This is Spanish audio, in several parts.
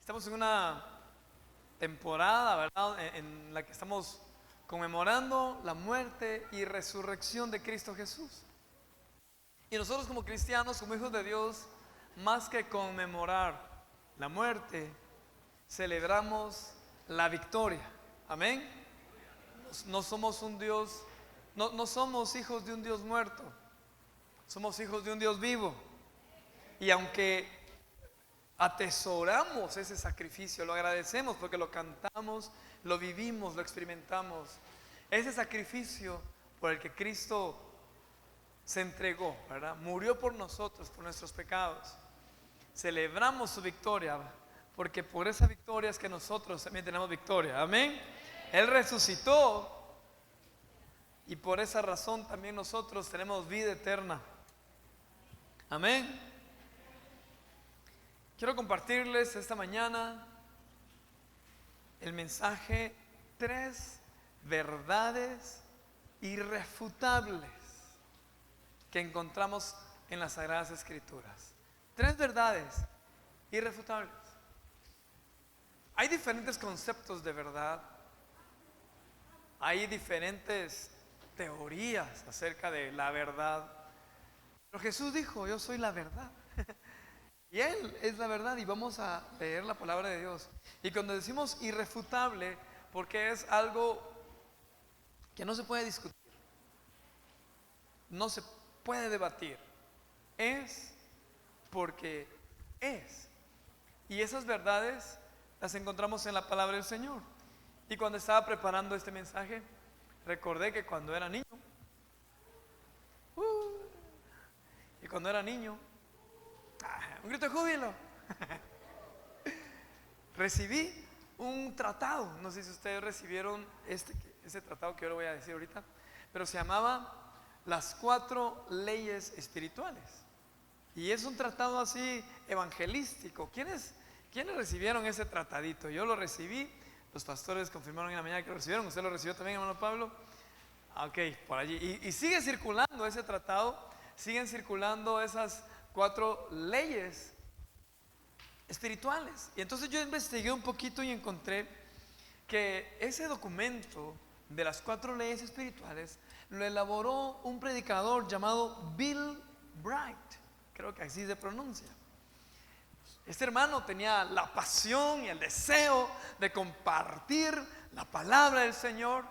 Estamos en una temporada, ¿verdad?, en la que estamos conmemorando la muerte y resurrección de Cristo Jesús. Y nosotros como cristianos, como hijos de Dios, más que conmemorar la muerte, celebramos la victoria. Amén. No somos un Dios, no somos hijos de un Dios muerto, somos hijos de un Dios vivo. Y aunque atesoramos ese sacrificio, lo agradecemos porque lo cantamos, lo vivimos, lo experimentamos, ese sacrificio por el que Cristo se entregó, ¿verdad? Murió por nosotros, por nuestros pecados. Celebramos su victoria, porque por esa victoria es que nosotros también tenemos victoria. Amén. Él resucitó y por esa razón también nosotros tenemos vida eterna. Amén. Quiero compartirles esta mañana el mensaje: 3 verdades irrefutables que encontramos en las Sagradas Escrituras. 3 verdades irrefutables. Hay diferentes conceptos de verdad, hay diferentes teorías acerca de la verdad, pero Jesús dijo: yo soy la verdad. Y Él es la verdad, y vamos a leer la palabra de Dios. Y cuando decimos irrefutable, porque es algo que no se puede discutir, no se puede debatir, es porque es. Y esas verdades las encontramos en la palabra del Señor. Y cuando estaba preparando este mensaje, recordé que cuando era niño, un grito de júbilo, recibí un tratado. No sé si ustedes recibieron ese tratado que yo le voy a decir ahorita, pero se llamaba Las 4 Leyes Espirituales. Y es un tratado así evangelístico. ¿Quiénes recibieron ese tratadito? Yo lo recibí. Los pastores confirmaron en la mañana que lo recibieron. ¿Usted lo recibió también, hermano Pablo? Ok, por allí. Y sigue circulando ese tratado. Siguen circulando esas 4 leyes espirituales. Y entonces yo investigué un poquito y encontré que ese documento de las 4 leyes espirituales lo elaboró un predicador llamado Bill Bright. Creo que así se pronuncia. Este hermano tenía la pasión y el deseo de compartir la palabra del Señor,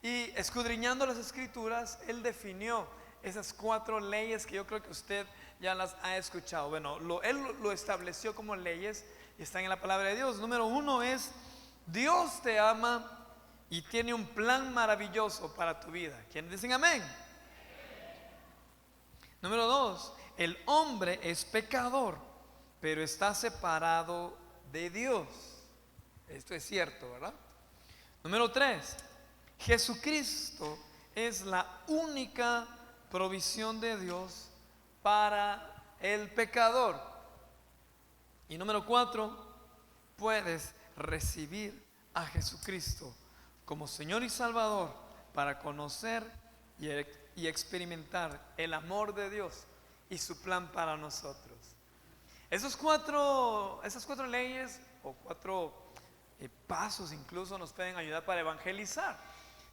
y escudriñando las Escrituras, él definió esas 4 leyes que yo creo que usted ya las ha escuchado. Bueno, él lo estableció como leyes y están en la palabra de Dios. Número 1 es: Dios te ama y tiene un plan maravilloso para tu vida. ¿Quiénes dicen amén? Número 2: el hombre es pecador, pero está separado de Dios. Esto es cierto, ¿verdad? Número 3: Jesucristo es la única provisión de Dios para el pecador. Y número 4: puedes recibir a Jesucristo como Señor y Salvador para conocer y experimentar el amor de Dios y su plan para nosotros. Esas 4 leyes o 4 pasos incluso nos pueden ayudar para evangelizar.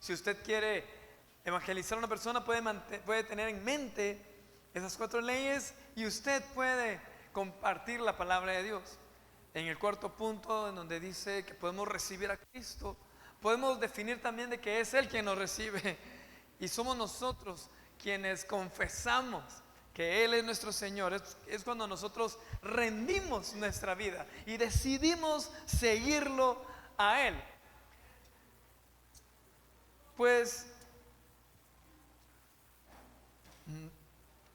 Si usted quiere evangelizar a una persona, puede tener en mente esas 4 leyes y usted puede compartir la palabra de Dios. En el 4.º punto, en donde dice que podemos recibir a Cristo, podemos definir también de que es Él quien nos recibe y somos nosotros quienes confesamos que Él es nuestro Señor. Es cuando nosotros rendimos nuestra vida y decidimos seguirlo a Él. Pues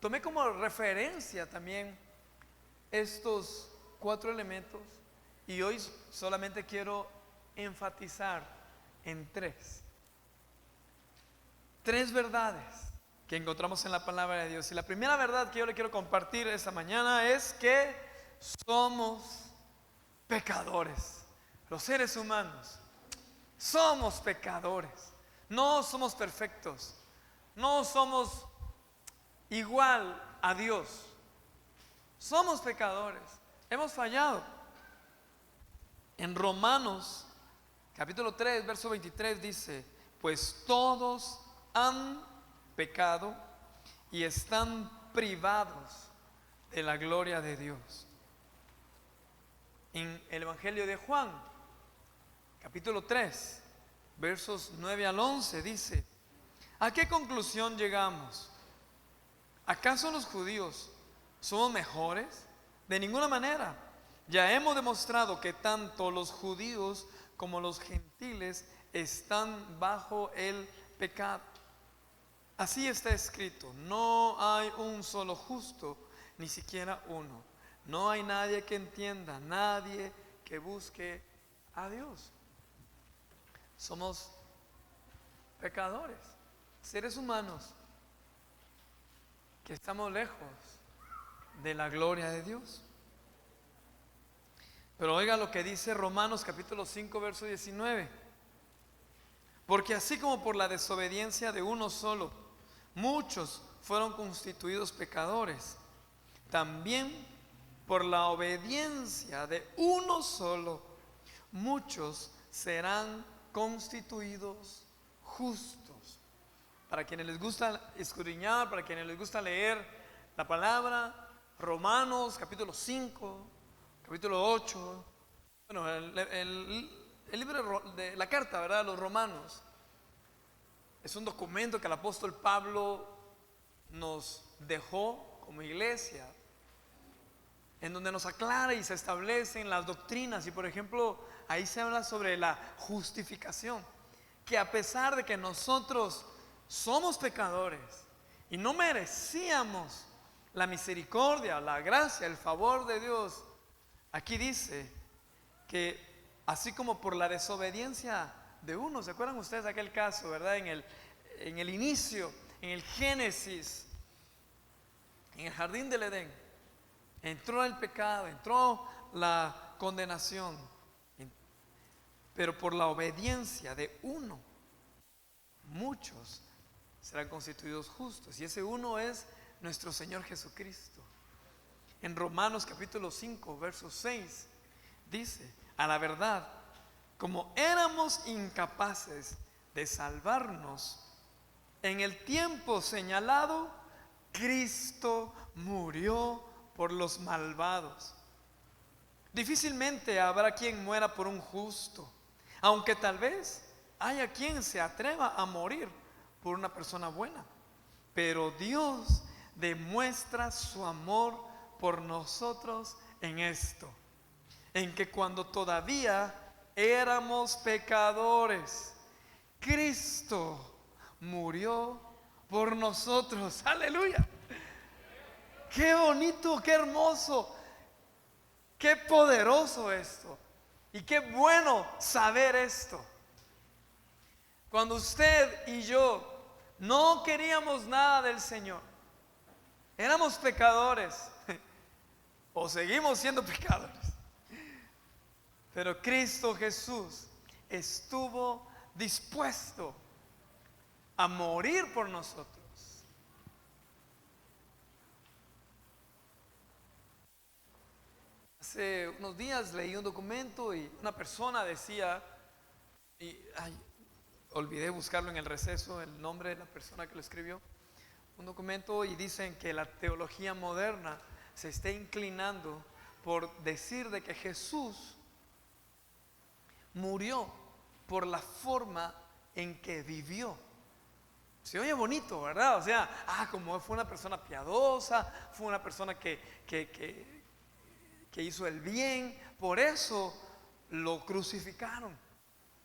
tomé como referencia también estos 4 elementos y hoy solamente quiero enfatizar en 3 verdades que encontramos en la palabra de Dios. Y la primera verdad que yo le quiero compartir esta mañana es que somos pecadores. Los seres humanos somos pecadores. No somos perfectos, no somos igual a Dios. Somos pecadores, hemos fallado. En Romanos capítulo 3, verso 23 dice: pues todos han pecado y están privados de la gloria de Dios. En el Evangelio de Juan, capítulo 3, versos 9 al 11 dice: ¿a qué conclusión llegamos? ¿Acaso los judíos somos mejores? De ninguna manera. Ya hemos demostrado que tanto los judíos como los gentiles están bajo el pecado. Así está escrito: no hay un solo justo, ni siquiera uno. No hay nadie que entienda, nadie que busque a Dios. Somos pecadores, seres humanos que estamos lejos de la gloria de Dios. Pero oiga lo que dice Romanos capítulo 5, verso 19: porque así como por la desobediencia de uno solo muchos fueron constituidos pecadores, también por la obediencia de uno solo muchos serán constituidos justos. Para quienes les gusta escudriñar, para quienes les gusta leer la palabra, Romanos capítulo 5, capítulo 8, bueno, el libro de la carta, ¿verdad?, a los romanos, es un documento que el apóstol Pablo nos dejó como iglesia, en donde nos aclara y se establecen las doctrinas. Y por ejemplo, ahí se habla sobre la justificación, que a pesar de que nosotros somos pecadores y no merecíamos la misericordia, la gracia, el favor de Dios, aquí dice que así como por la desobediencia de uno, ¿se acuerdan ustedes de aquel caso, verdad? En el inicio, en el Génesis, en el jardín del Edén, entró el pecado, entró la condenación, pero por la obediencia de uno, muchos serán constituidos justos, y ese uno es nuestro Señor Jesucristo. En Romanos capítulo 5, verso 6 dice: a la verdad, como éramos incapaces de salvarnos en el tiempo señalado, Cristo murió por los malvados. Difícilmente habrá quien muera por un justo, aunque tal vez haya quien se atreva a morir por una persona buena. Pero Dios demuestra su amor por nosotros en esto: en que cuando todavía éramos pecadores, Cristo murió por nosotros. Aleluya. Qué bonito, qué hermoso, qué poderoso esto. Y qué bueno saber esto. Cuando usted y yo no queríamos nada del Señor, éramos pecadores, o seguimos siendo pecadores, pero Cristo Jesús estuvo dispuesto a morir por nosotros. Hace unos días leí un documento y una persona decía, olvidé buscarlo en el receso, el nombre de la persona que lo escribió, un documento, y dicen que la teología moderna se está inclinando por decir de que Jesús murió por la forma en que vivió. Se oye bonito, ¿verdad? O sea, como fue una persona piadosa, fue una persona que hizo el bien, por eso lo crucificaron.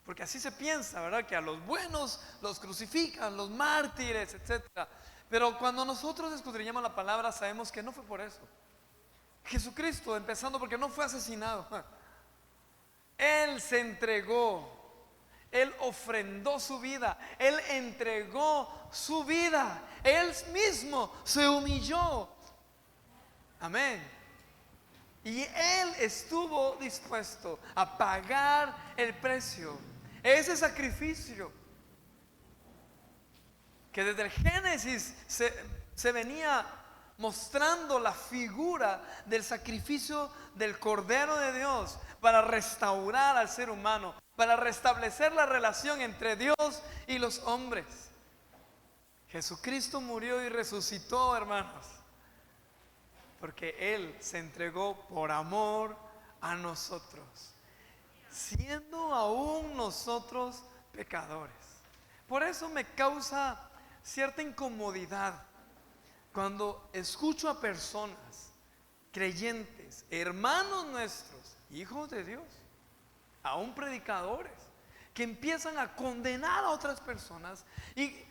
Porque así se piensa, ¿verdad? Que a los buenos los crucifican, los mártires, etc. Pero cuando nosotros escudriñamos la palabra, sabemos que no fue por eso. Jesucristo, empezando porque no fue asesinado, Él se entregó, Él ofrendó su vida, Él entregó su vida, Él mismo se humilló. Amén. Y Él estuvo dispuesto a pagar el precio, ese sacrificio que desde el Génesis se venía mostrando la figura del sacrificio del Cordero de Dios para restaurar al ser humano, para restablecer la relación entre Dios y los hombres. Jesucristo murió y resucitó, hermanos, porque Él se entregó por amor a nosotros, siendo aún nosotros pecadores. Por eso me causa cierta incomodidad cuando escucho a personas creyentes, hermanos nuestros, hijos de Dios, aún predicadores, que empiezan a condenar a otras personas y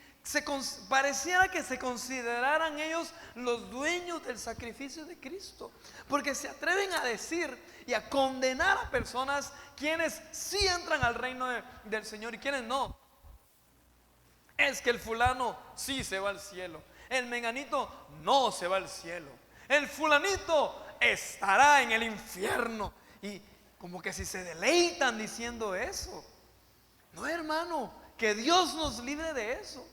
pareciera que se consideraran ellos los dueños del sacrificio de Cristo, porque se atreven a decir y a condenar a personas quienes sí entran al reino del Señor y quienes no. Es que el fulano sí se va al cielo, el menganito no se va al cielo, el fulanito estará en el infierno. Y como que si se deleitan diciendo eso. No, hermano, que Dios nos libre de eso.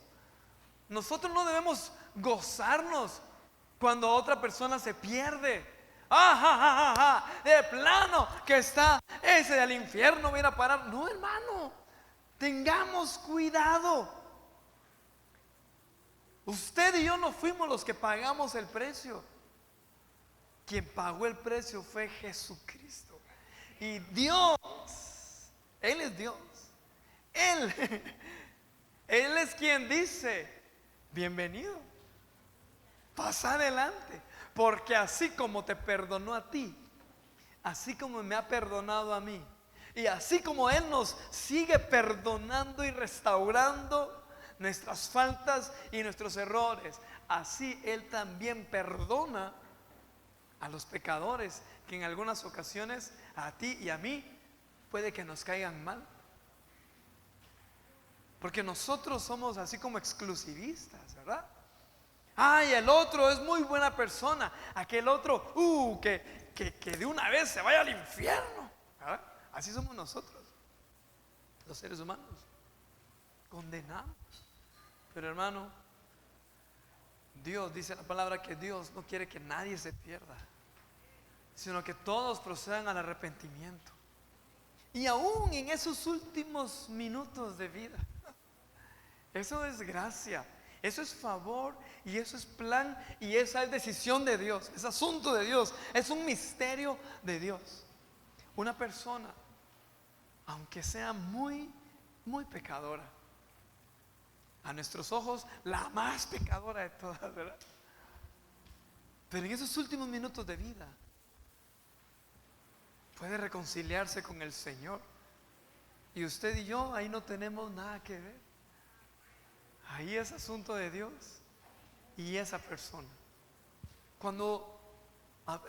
Nosotros no debemos gozarnos cuando otra persona se pierde. De plano que está ese del infierno, viene a parar. No, hermano, tengamos cuidado. Usted y yo no fuimos los que pagamos el precio. Quien pagó el precio fue Jesucristo. Y Dios, Él es Dios. Él es quien dice: bienvenido, pasa adelante, porque así como te perdonó a ti, así como me ha perdonado a mí, y así como Él nos sigue perdonando y restaurando nuestras faltas y nuestros errores, así Él también perdona a los pecadores que en algunas ocasiones a ti y a mí puede que nos caigan mal. Porque nosotros somos así como exclusivistas, ¿verdad? Ay, el otro es muy buena persona, aquel otro, que de una vez se vaya al infierno, ¿verdad? Así somos nosotros, los seres humanos, condenamos. Pero hermano, Dios, dice la palabra que Dios no quiere que nadie se pierda, sino que todos procedan al arrepentimiento. Y aún en esos últimos minutos de vida, eso es gracia, eso es favor, y eso es plan, y esa es decisión de Dios, es asunto de Dios, es un misterio de Dios. Una persona, aunque sea muy, muy pecadora, a nuestros ojos la más pecadora de todas, ¿verdad? Pero en esos últimos minutos de vida puede reconciliarse con el Señor. Y usted y yo ahí no tenemos nada que ver. Ahí es asunto de Dios y esa persona. Cuando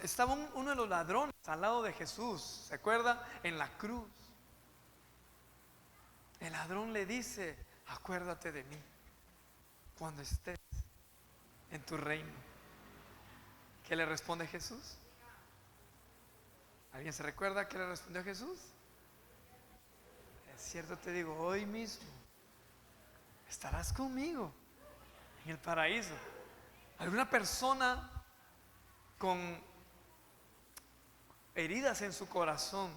estaba uno de los ladrones al lado de Jesús, ¿se acuerda? En la cruz, el ladrón le dice: acuérdate de mí cuando estés en tu reino. ¿Qué le responde Jesús? ¿Alguien se recuerda qué le respondió Jesús? Es cierto, te digo, hoy mismo estarás conmigo en el paraíso. Alguna persona con heridas en su corazón,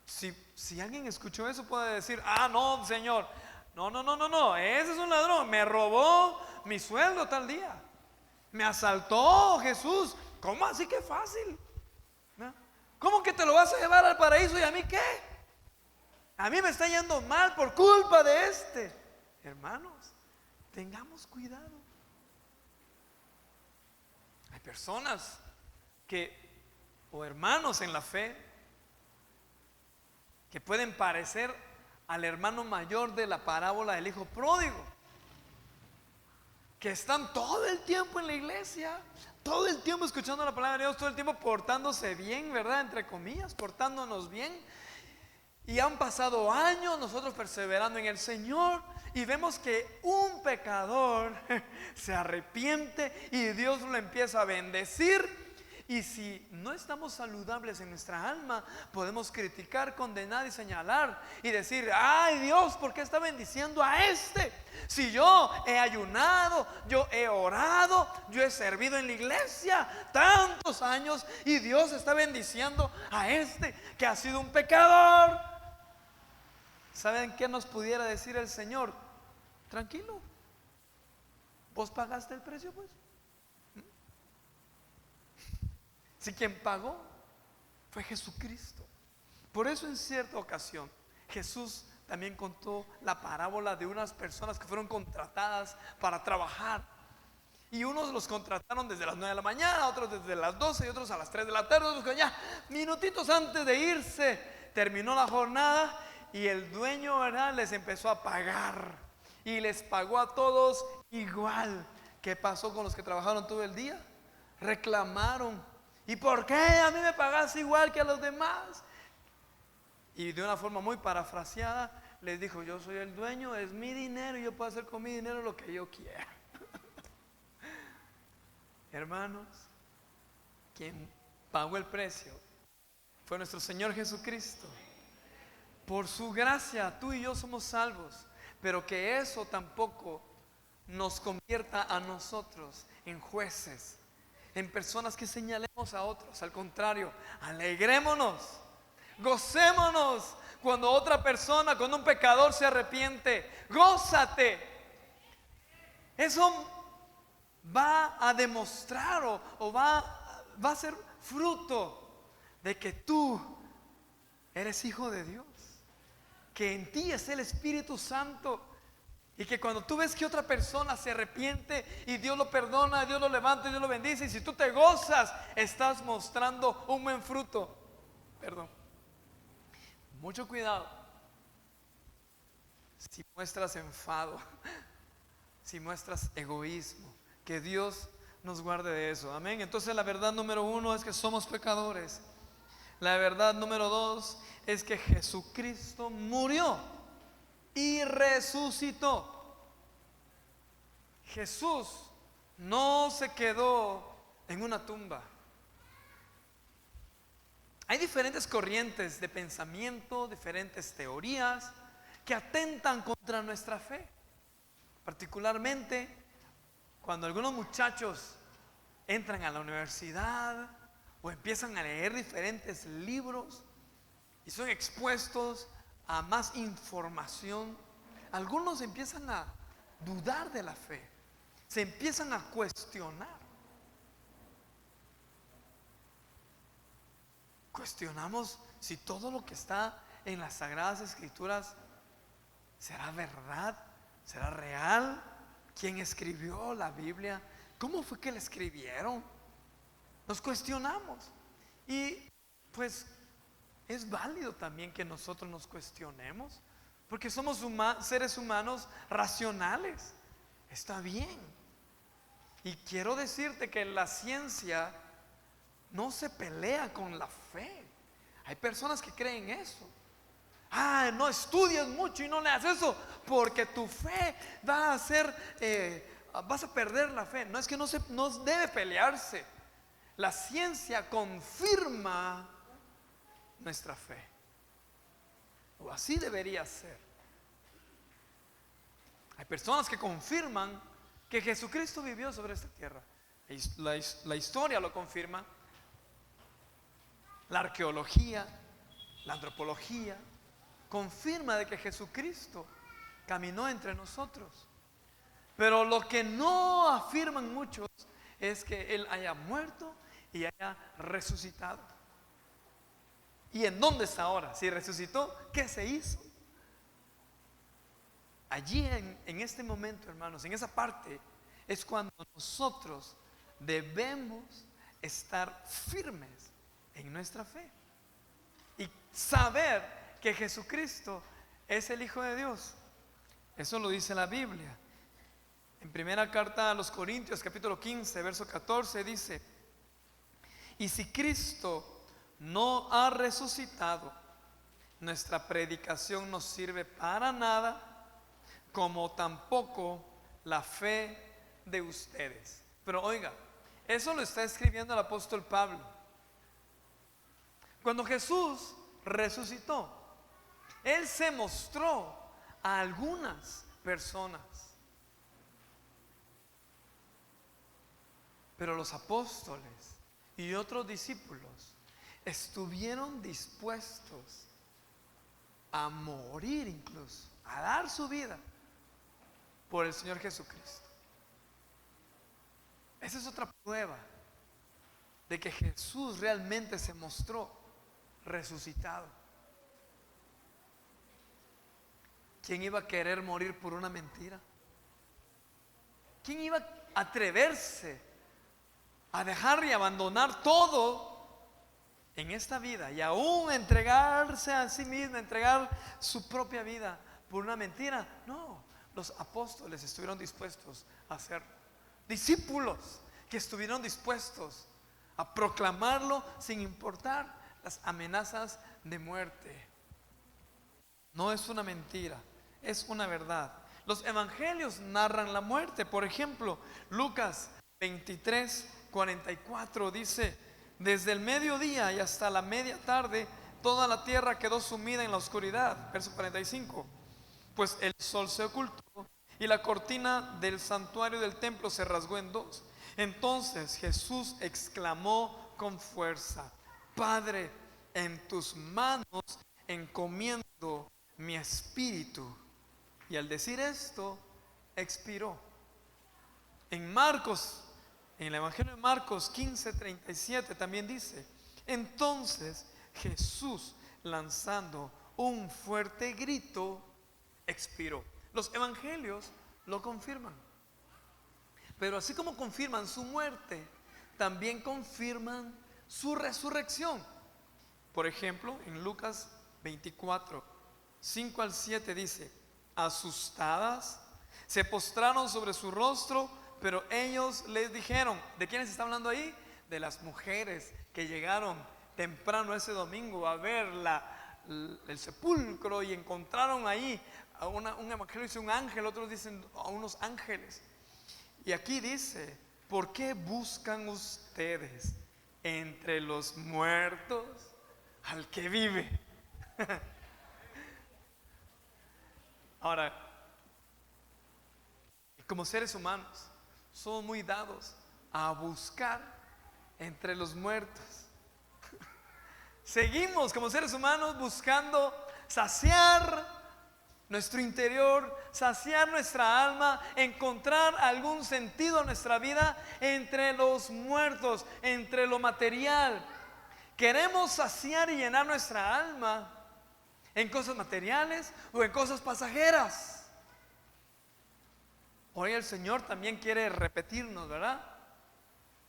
si alguien escuchó eso, puede decir: ah, no, Señor, no, ese es un ladrón, me robó mi sueldo tal día, me asaltó Jesús. ¿Cómo así que fácil? ¿No? ¿Cómo que te lo vas a llevar al paraíso y a mí qué? A mí me está yendo mal por culpa de este. Hermanos, tengamos cuidado. Hay personas o hermanos en la fe, que pueden parecer al hermano mayor de la parábola del hijo pródigo, que están todo el tiempo en la iglesia, todo el tiempo escuchando la palabra de Dios, todo el tiempo portándose bien, ¿verdad? Entre comillas, portándonos bien. Y han pasado años nosotros perseverando en el Señor, y vemos que un pecador se arrepiente y Dios lo empieza a bendecir, Y si no estamos saludables en nuestra alma, podemos criticar, condenar y señalar y decir: ay Dios, ¿por qué está bendiciendo a este? Si yo he ayunado, yo he orado, yo he servido en la iglesia tantos años y Dios está bendiciendo a este que ha sido un pecador. ¿Saben qué nos pudiera decir el Señor? Tranquilo, vos pagaste el precio, pues. Si quien pagó fue Jesucristo. Por eso en cierta ocasión Jesús también contó la parábola de unas personas que fueron contratadas para trabajar. Y unos los contrataron desde las 9 de la mañana, otros desde las 12 y otros a las 3 de la tarde, otros que ya minutitos antes de irse. Terminó la jornada y el dueño, ¿verdad?, les empezó a pagar y les pagó a todos igual. ¿Qué pasó con los que trabajaron todo el día? Reclamaron: ¿y por qué a mí me pagas igual que a los demás? Y de una forma muy parafraseada les dijo: yo soy el dueño, es mi dinero y yo puedo hacer con mi dinero lo que yo quiera. Hermanos, quien pagó el precio fue nuestro Señor Jesucristo. Por su gracia tú y yo somos salvos, pero que eso tampoco nos convierta a nosotros en jueces, en personas que señalemos a otros. Al contrario, alegrémonos, gocémonos cuando otra persona, cuando un pecador se arrepiente. Gózate. Eso va a demostrar o va a ser fruto de que tú eres hijo de Dios, que en ti es el Espíritu Santo. Y que cuando tú ves que otra persona se arrepiente y Dios lo perdona, Dios lo levanta y Dios lo bendice, y si tú te gozas, estás mostrando un buen fruto. Perdón. Mucho cuidado si muestras enfado, si muestras egoísmo. Que Dios nos guarde de eso. Amén. Entonces la verdad número 1 es que somos pecadores. La verdad número 2 es que Jesucristo murió y resucitó. Jesús no se quedó en una tumba. Hay diferentes corrientes de pensamiento, diferentes teorías que atentan contra nuestra fe. Particularmente cuando algunos muchachos entran a la universidad o empiezan a leer diferentes libros y son expuestos a más información, algunos empiezan a dudar de la fe, se empiezan a cuestionar. Cuestionamos si todo lo que está en las Sagradas Escrituras será verdad, será real. ¿Quién escribió la Biblia? ¿Cómo fue que la escribieron? Nos cuestionamos. Y pues es válido también que nosotros nos cuestionemos, porque somos seres humanos racionales. Está bien. Y quiero decirte que la ciencia no se pelea con la fe. Hay personas que creen eso. No estudias mucho y no leas eso, porque tu fe va a ser, vas a perder la fe. No, es que no debe pelearse. La ciencia confirma nuestra fe, o así debería ser. Hay personas que confirman que Jesucristo vivió sobre esta tierra. La historia lo confirma, la arqueología, la antropología confirma de que Jesucristo caminó entre nosotros. Pero lo que no afirman muchos es que Él haya muerto y haya resucitado. ¿Y en dónde está ahora? Si resucitó, ¿qué se hizo? Allí en este momento, hermanos, en esa parte es cuando nosotros debemos estar firmes en nuestra fe y saber que Jesucristo es el Hijo de Dios. Eso lo dice la Biblia. En primera carta a los Corintios, capítulo 15, verso 14, dice: y si Cristo no ha resucitado, nuestra predicación no sirve para nada, como tampoco la fe de ustedes. Pero oiga, Eso lo está escribiendo el apóstol Pablo. Cuando Jesús resucitó, Él se mostró a algunas personas. Pero los apóstoles y otros discípulos estuvieron dispuestos a morir incluso, a dar su vida por el Señor Jesucristo. Esa es otra prueba de que Jesús realmente se mostró resucitado. ¿Quién iba a querer morir por una mentira? ¿Quién iba a atreverse a dejar y abandonar todo en esta vida y aún entregarse a sí mismo, entregar su propia vida por una mentira? No, los apóstoles estuvieron dispuestos a hacerlo. Discípulos que estuvieron dispuestos a proclamarlo sin importar las amenazas de muerte. No es una mentira, es una verdad. Los evangelios narran la muerte. Por ejemplo, Lucas 23:44 dice: desde el mediodía y hasta la media tarde toda la tierra quedó sumida en la oscuridad. Verso 45: pues el sol se ocultó y la cortina del santuario del templo se rasgó en dos. Entonces Jesús exclamó con fuerza: Padre, en tus manos encomiendo mi espíritu. Y al decir esto, expiró. En Marcos, en el Evangelio de Marcos 15:37 también dice: entonces Jesús, lanzando un fuerte grito, expiró. Los evangelios lo confirman. Pero así como confirman su muerte, también confirman su resurrección. Por ejemplo, en Lucas 24:5-7 dice: asustadas, se postraron sobre su rostro, pero ellos les dijeron. ¿De quiénes está hablando ahí? De las mujeres que llegaron temprano ese domingo a ver el sepulcro y encontraron ahí a un evangelio dice un ángel, otros dicen a unos ángeles. Y aquí dice: ¿por qué buscan ustedes entre los muertos al que vive? Ahora, como seres humanos, somos muy dados a buscar entre los muertos. Seguimos como seres humanos buscando saciar nuestro interior, saciar nuestra alma, encontrar algún sentido en nuestra vida entre los muertos, entre lo material. Queremos saciar y llenar nuestra alma en cosas materiales o en cosas pasajeras. Hoy el Señor también quiere repetirnos, ¿verdad?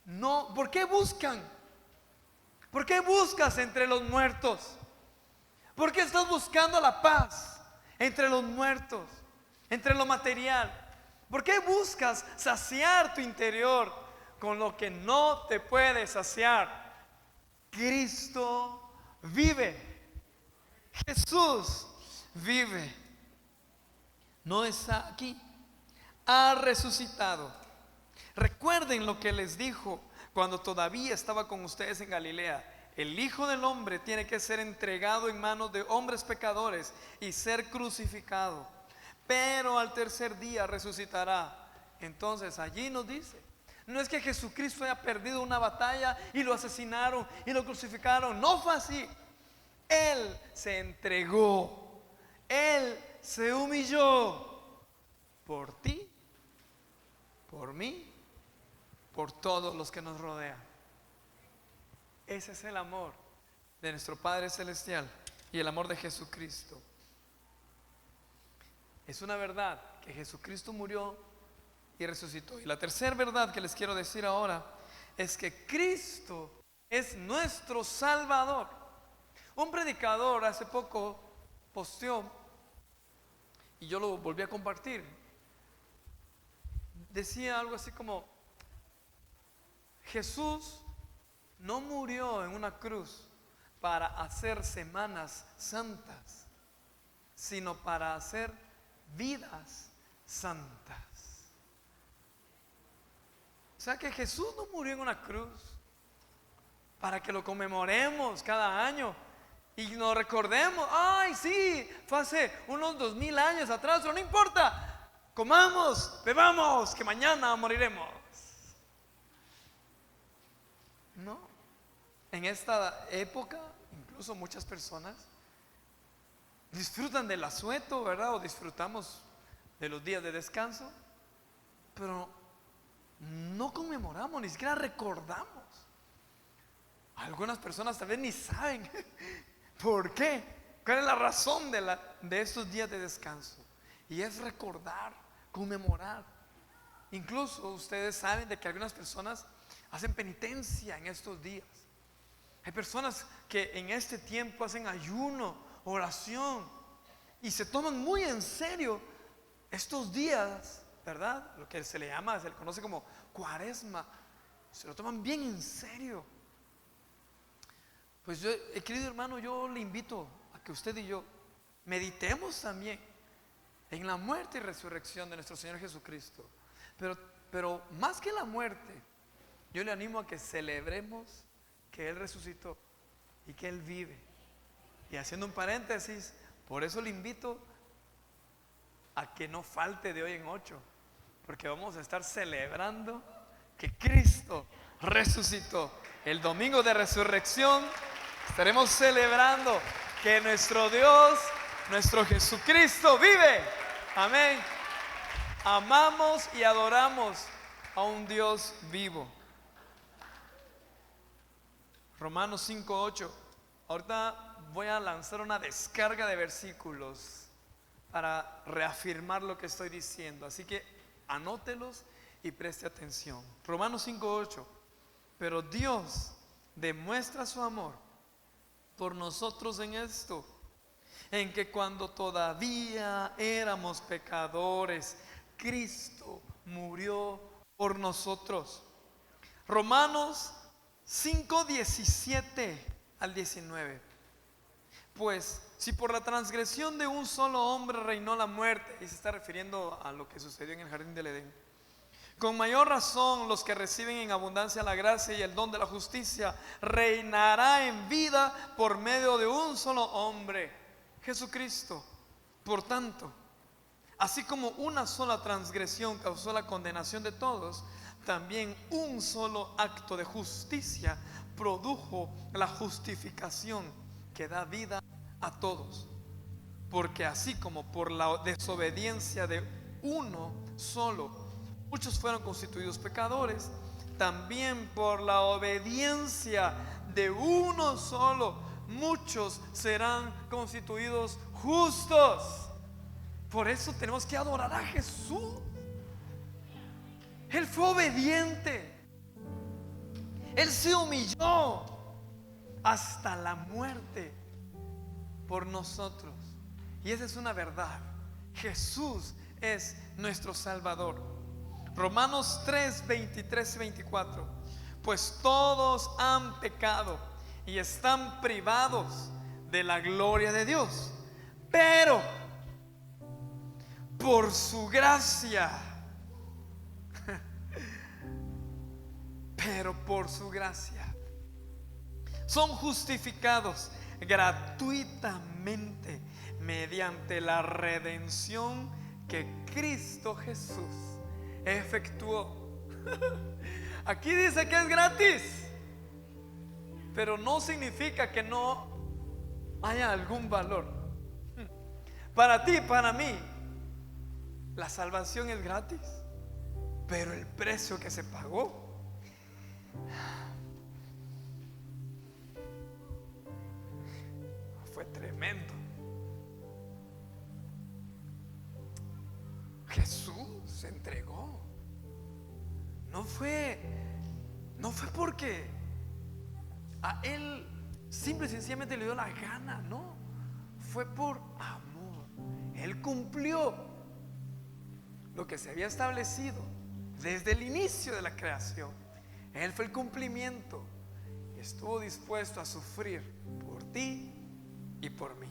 No, ¿por qué buscan? ¿Por qué buscas entre los muertos? ¿Por qué estás buscando la paz entre los muertos, entre lo material? ¿Por qué buscas saciar tu interior con lo que no te puede saciar? Cristo vive. Jesús vive. No está aquí. Ha resucitado. Recuerden lo que les dijo cuando todavía estaba con ustedes en Galilea: el Hijo del Hombre tiene que ser entregado en manos de hombres pecadores y ser crucificado, pero al tercer día resucitará. Entonces allí nos dice, no es que Jesucristo haya perdido una batalla y lo asesinaron y lo crucificaron. No fue así. Él se entregó, Él se humilló por ti, por mí, por todos los que nos rodean. Ese es el amor de nuestro Padre Celestial y el amor de Jesucristo. Es una verdad que Jesucristo murió y resucitó. Y la tercera verdad que les quiero decir ahora es que Cristo es nuestro Salvador. Un predicador hace poco posteó, y yo lo volví a compartir, decía algo así como: Jesús no murió en una cruz para hacer semanas santas, sino para hacer vidas santas. sea que Jesús no murió en una cruz para que lo conmemoremos cada año y nos recordemos. Ay, sí, fue hace unos 2000 años atrás, pero no importa. Comamos, bebamos, que mañana moriremos. No. En esta época, incluso muchas personas disfrutan del asueto, ¿verdad? O disfrutamos de los días de descanso, pero no conmemoramos, ni siquiera recordamos. Algunas personas tal vez ni saben por qué, cuál es la razón de estos días de descanso. Y es recordar, conmemorar. Incluso ustedes saben de que algunas personas hacen penitencia en estos días. Hay personas que en este tiempo hacen ayuno, oración, y se toman muy en serio estos días, ¿verdad? Lo que se le conoce como cuaresma. Se lo toman bien en serio. Pues yo, querido hermano, yo le invito a que usted y yo meditemos también en la muerte y resurrección de nuestro Señor Jesucristo. Pero más que la muerte, yo le animo a que celebremos que Él resucitó y que Él vive. Y haciendo un paréntesis, por eso le invito a que no falte de hoy en 8, porque vamos a estar celebrando que Cristo resucitó. El domingo de resurrección estaremos celebrando que nuestro Dios, nuestro Jesucristo vive. Amén. Amamos y adoramos a un Dios vivo. Romanos 5:8. Ahorita voy a lanzar una descarga de versículos para reafirmar lo que estoy diciendo. Así que anótelos y preste atención. Romanos 5:8. Pero Dios demuestra su amor por nosotros en esto, en que cuando todavía éramos pecadores, Cristo murió por nosotros. Romanos 5:17 al 19. Pues si por la transgresión de un solo hombre reinó la muerte, y se está refiriendo a lo que sucedió en el jardín del Edén, con mayor razón los que reciben en abundancia la gracia y el don de la justicia reinará en vida por medio de un solo hombre, Jesucristo. Por tanto, así como una sola transgresión causó la condenación de todos, también un solo acto de justicia produjo la justificación que da vida a todos. Porque así como por la desobediencia de uno solo muchos fueron constituidos pecadores, también por la obediencia de uno solo muchos serán constituidos justos. Por eso tenemos que adorar a Jesús. Él fue obediente. Él se humilló hasta la muerte por nosotros. Y esa es una verdad. Jesús es nuestro Salvador. Romanos 3, 23 y 24. Pues todos han pecado y están privados de la gloria de Dios, pero por su gracia, son justificados gratuitamente mediante la redención que Cristo Jesús efectuó. Aquí dice que es gratis, pero no significa que no haya algún valor. Para ti, para mí, la salvación es gratis, pero el precio que se pagó fue tremendo. Jesús se entregó. No fue porque a Él simple y sencillamente le dio la gana, no. Fue por amor. Él cumplió lo que se había establecido desde el inicio de la creación. Él fue el cumplimiento y estuvo dispuesto a sufrir por ti y por mí.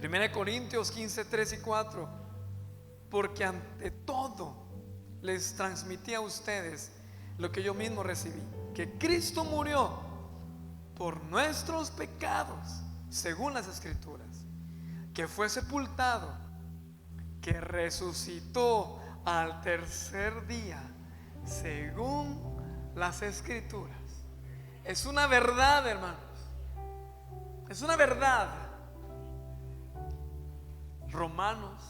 1 Corintios 15, 3 y 4. Porque ante todo les transmití a ustedes lo que yo mismo recibí, que Cristo murió por nuestros pecados, según las Escrituras, que fue sepultado, que resucitó al tercer día, según las Escrituras. Es una verdad, hermanos. Es una verdad. Romanos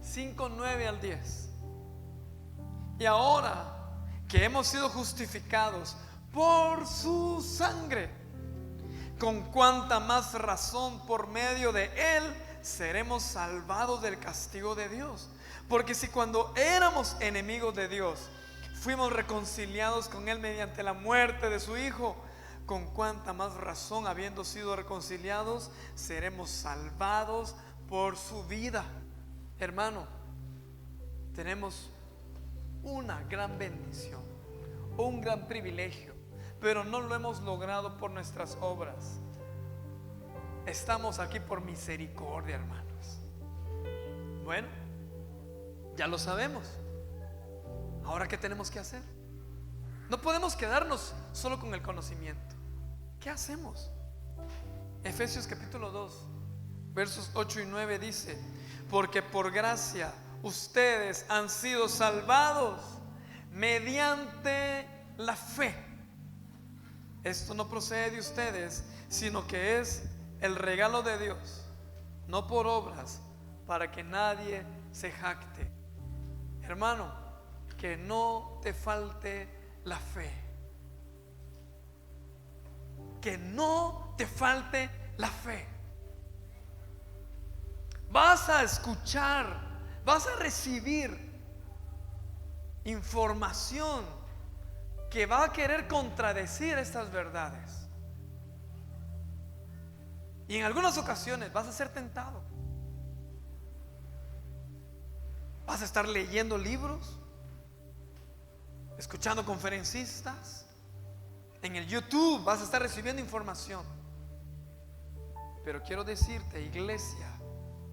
5, 9 al 10. Y ahora que hemos sido justificados por su sangre, con cuánta más razón por medio de él seremos salvados del castigo de Dios. Porque si cuando éramos enemigos de Dios fuimos reconciliados con él mediante la muerte de su Hijo, con cuánta más razón, habiendo sido reconciliados, seremos salvados por su vida. Hermano, tenemos una gran bendición, un gran privilegio, pero no lo hemos logrado por nuestras obras. Estamos aquí por misericordia, hermanos. Bueno, ya lo sabemos. Ahora, ¿qué tenemos que hacer? No podemos quedarnos solo con el conocimiento. ¿Qué hacemos? Efesios capítulo 2, versos 8 y 9 dice: porque por gracia ustedes han sido salvados mediante la fe. Esto no procede de ustedes, sino que es el regalo de Dios, no por obras, para que nadie se jacte. Hermano, que no te falte la fe. Que no te falte la fe. Vas a escuchar, vas a recibir información que va a querer contradecir estas verdades. Y en algunas ocasiones vas a ser tentado. Vas a estar leyendo libros, escuchando conferencistas. En el YouTube vas a estar recibiendo información. Pero quiero decirte, iglesia,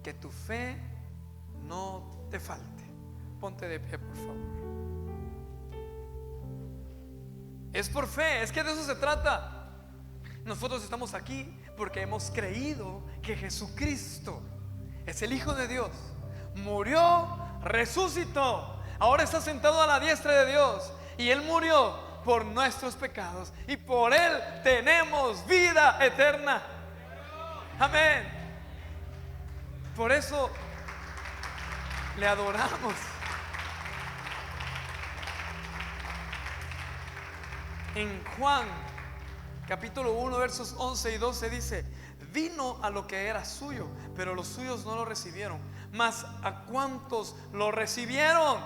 que tu fe no te falte. Ponte de pie, por favor. Es por fe, es que de eso se trata. Nosotros estamos aquí porque hemos creído que Jesucristo es el Hijo de Dios. Murió, resucitó, ahora está sentado a la diestra de Dios. Y Él murió por nuestros pecados, y por Él tenemos vida eterna. Amén. Por eso le adoramos. En Juan capítulo 1 versos 11 y 12 dice: vino a lo que era suyo, pero los suyos no lo recibieron. Mas ¿a cuántos lo recibieron?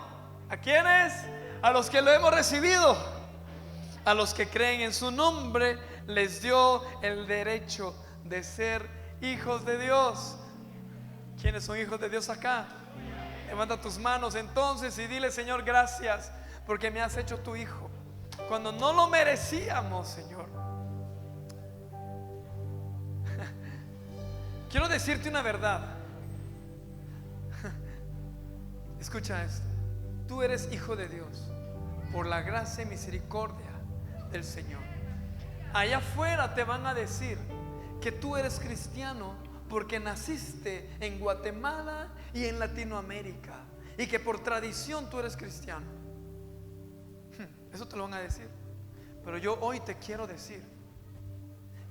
¿A quiénes? A los que lo hemos recibido. A los que creen en su nombre les dio el derecho de ser hijos de Dios. ¿Quiénes son hijos de Dios acá? Levanta tus manos entonces y dile: Señor, gracias porque me has hecho tu hijo cuando no lo merecíamos, Señor. Quiero decirte una verdad. Escucha esto. Tú eres hijo de Dios por la gracia y misericordia del Señor. Allá afuera te van a decir que tú eres cristiano porque naciste en Guatemala y en Latinoamérica, y que por tradición tú eres cristiano. Eso te lo van a decir. Pero yo hoy te quiero decir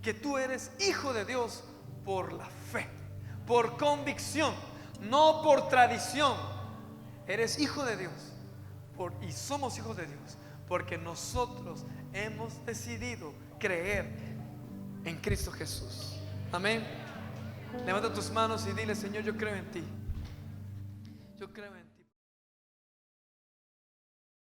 que tú eres hijo de Dios por la fe, por convicción, no por tradición. Eres hijo de Dios y somos hijos de Dios porque nosotros hemos decidido creer en Cristo Jesús. Amén. Levanta tus manos y dile: Señor, yo creo en ti. Yo creo en ti.